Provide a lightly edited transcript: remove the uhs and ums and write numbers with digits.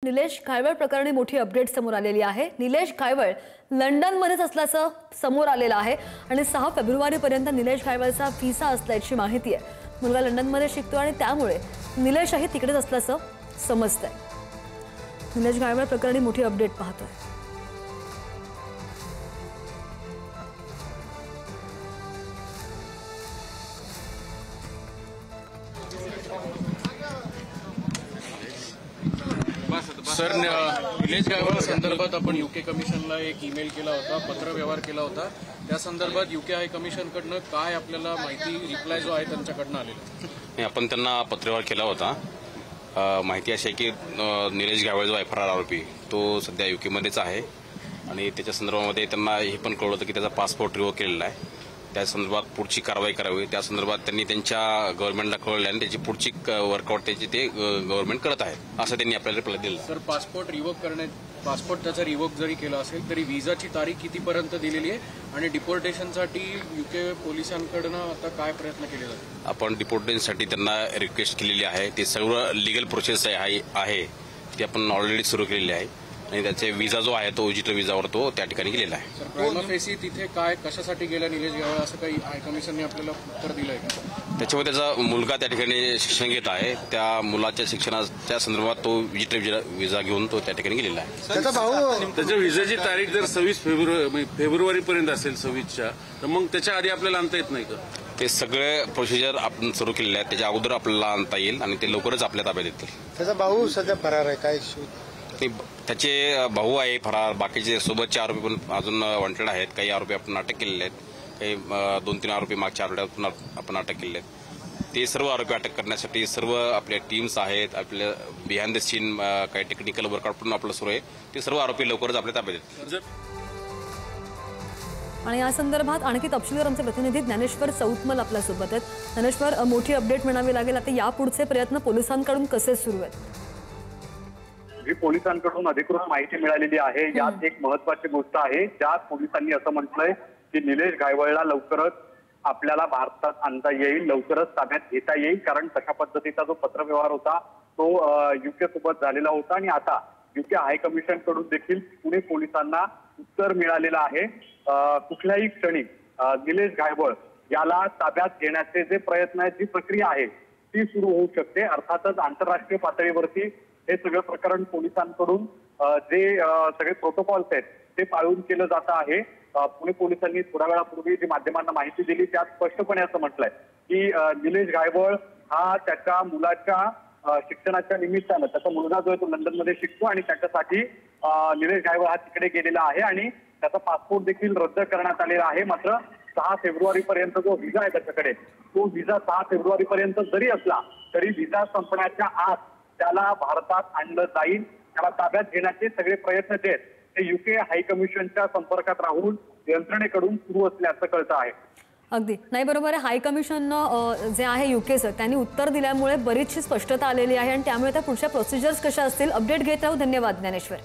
निलेश घायवळ प्रकरणी मोठी अपडेट समोर आलेली आहे। निलेश घायवळ लंडनमध्येच असल्याचं समोर आलेलं आहे आणि 6 फेब्रुवारीपर्यंत निलेश घायवळचा व्हिसा असल्याची माहिती आहे। मुलगा लंडनमध्ये शिकतो आणि त्यामुळे निलेशही तिकडेच असल्याचं समजतंय। निलेश घायवळ प्रकरणी मोठी अपडेट पाहतोय। सर, निलेश घायवळ संदर्भात आपण यूके कमिशनला एक ईमेल केला होता, पत्रव्यवहार केला होता। त्या संदर्भात यूके हाय कमिशनकडनं काय आपल्याला माहिती, रिप्लाय जो आहे त्यांच्याकडनं आलेला? आपण त्यांना पत्रव्यवहार केला होता। माहिती अशी आहे की निलेश घायवळ जो आहे फरार आरोपी तो सध्या यूकेमध्येच आहे आणि त्याच्या संदर्भामध्ये त्यांना हे पण कळलं होतं की त्याचा पासपोर्ट रिव्होक केलेला आहे। त्या संदर्भात पुढची कारवाई करावी, त्या संदर्भात त्यांनी त्यांच्या गव्हर्नमेंटला कळवलं आणि त्याची पुढची वर्कआउट त्याची ते गव्हर्नमेंट करत आहे असं त्यांनी आपल्याला रिप्लाय दिला। सर, पासपोर्ट त्याचा रिव्होक जरी केला असेल तरी व्हिसाची तारीख कितीपर्यंत दिलेली आहे आणि डिपोर्टेशनसाठी यूके पोलिसांकडनं आता काय प्रयत्न केले जातात? आपण डिपोर्टेशनसाठी त्यांना रिक्वेस्ट केलेली आहे। ते सर्व लिगल प्रोसेस आहे ती आपण ऑलरेडी सुरू केलेली आहे आणि त्याचे व्हिसा जो आहे तो विजिटर व्हिसावर तो त्या ठिकाणी गेलेला आहे। सर, प्रायमा फेसी तिथे काय कशासाठी गेला निलेश घायवळ असं काही हाय कमिशनने आपल्याला उत्तर दिलं आहे का? त्याच्यामुळे त्याचा मुलगा त्या ठिकाणी शिक्षण घेत आहे, त्या मुलाच्या शिक्षणाच्या संदर्भात तो विजिटर व्हिसा घेऊन तो त्या ठिकाणी गेलेला आहे। त्याचा भाऊ त्याच्या व्हिसाची तारीख जर 26 फेब्रुवारीपर्यंत असेल 26च्या, तर मग त्याच्या आधी आपल्याला आणता येत नाही का? ते सगळे प्रोसिजर आपण सुरू केलेले आहेत, त्याच्या अगोदर आपल्याला आणता येईल आणि ते लवकरच आपल्या ताब्यात येतील। त्याचा भाऊ सध्या फरार आहे, काय त्याचे भाऊ आहे फरार, बाकीचे सोबतचे आरोपी पण अजून वॉन्टेड आहेत। काही आरोपी आपण अटक केलेले आहेत, काही 2-3 आरोपी मागच्या आठवड्यात आपण अटक केलेले आहेत। ते सर्व आरोपी अटक करण्यासाठी सर्व आपल्या टीम्स आहेत, आपल्या बिहाइंड द सीन काही टेक्निकल वर्कआउट पण आपलं सुरू आहे। ते सर्व आरोपी लवकरच आपल्या ताब्यात येतील। आणि या संदर्भात आणखी तपशीलवार आमचे प्रतिनिधी ज्ञानेश्वर चौतमल आपल्या सोबत आहेत। ज्ञानेश्वर, मोठी अपडेट मिळावी लागेल, आता यापुढचे प्रयत्न पोलिसांकडून कसे सुरू आहेत? पोलिसांकडून अधिकृत माहिती मिळालेली आहे। यात एक महत्वाची गोष्ट आहे, ज्यात पोलिसांनी असं म्हटलंय की निलेश घायवळला लवकरच आपल्याला भारतात आणता येईल, लवकरच ताब्यात घेता येईल, कारण तशा पद्धतीचा जो पत्रव्यवहार होता तो यूके सोबत झालेला होता आणि आता यूके हाय कमिशन कडून देखील पुणे पोलिसांना उत्तर मिळालेलं आहे। कुठल्याही क्षणी निलेश घायवळ याला ताब्यात घेण्याचे जे प्रयत्न आहेत, जी प्रक्रिया आहे ती सुरू होऊ शकते। अर्थातच आंतरराष्ट्रीय पातळीवरती हे सगळं प्रकरण पोलिसांकडून जे सगळे प्रोटोकॉल्स आहेत ते पाळून केलं जात आहे। पुणे पोलिसांनी थोड्या वेळापूर्वी जी माध्यमांना माहिती दिली त्यात स्पष्टपणे असं म्हटलंय की निलेश घायवळ हा त्याच्या मुलाच्या शिक्षणाच्या निमित्तानं, त्याचा मुलगा जो आहे तो लंडनमध्ये शिकतो आणि त्याच्यासाठी निलेश घायवळ हा तिकडे गेलेला आहे आणि त्याचा पासपोर्ट देखील रद्द करण्यात आलेला आहे। मात्र 6 फेब्रुवारीपर्यंत जो व्हिसा आहे त्याच्याकडे, तो व्हिसा 6 फेब्रुवारीपर्यंत जरी असला तरी व्हिसा संपण्याच्या आत त्याला भारतात आणलं जाईल। त्याला ताब्यात घेण्याचे सगळे प्रयत्न जे आहेत ते यूके हाय कमिशनच्या संपर्कात राहून यंत्रणेकडून सुरू असल्याचं कळतं आहे। अगदी नाही, बरोबर आहे। हाय कमिशननं जे आहे यूकेचं त्यांनी उत्तर दिल्यामुळे बरीचशी स्पष्टता आलेली आहे आणि त्यामुळे त्या पुढच्या प्रोसिजर्स कशा असतील अपडेट घेत राहू। धन्यवाद ज्ञानेश्वर।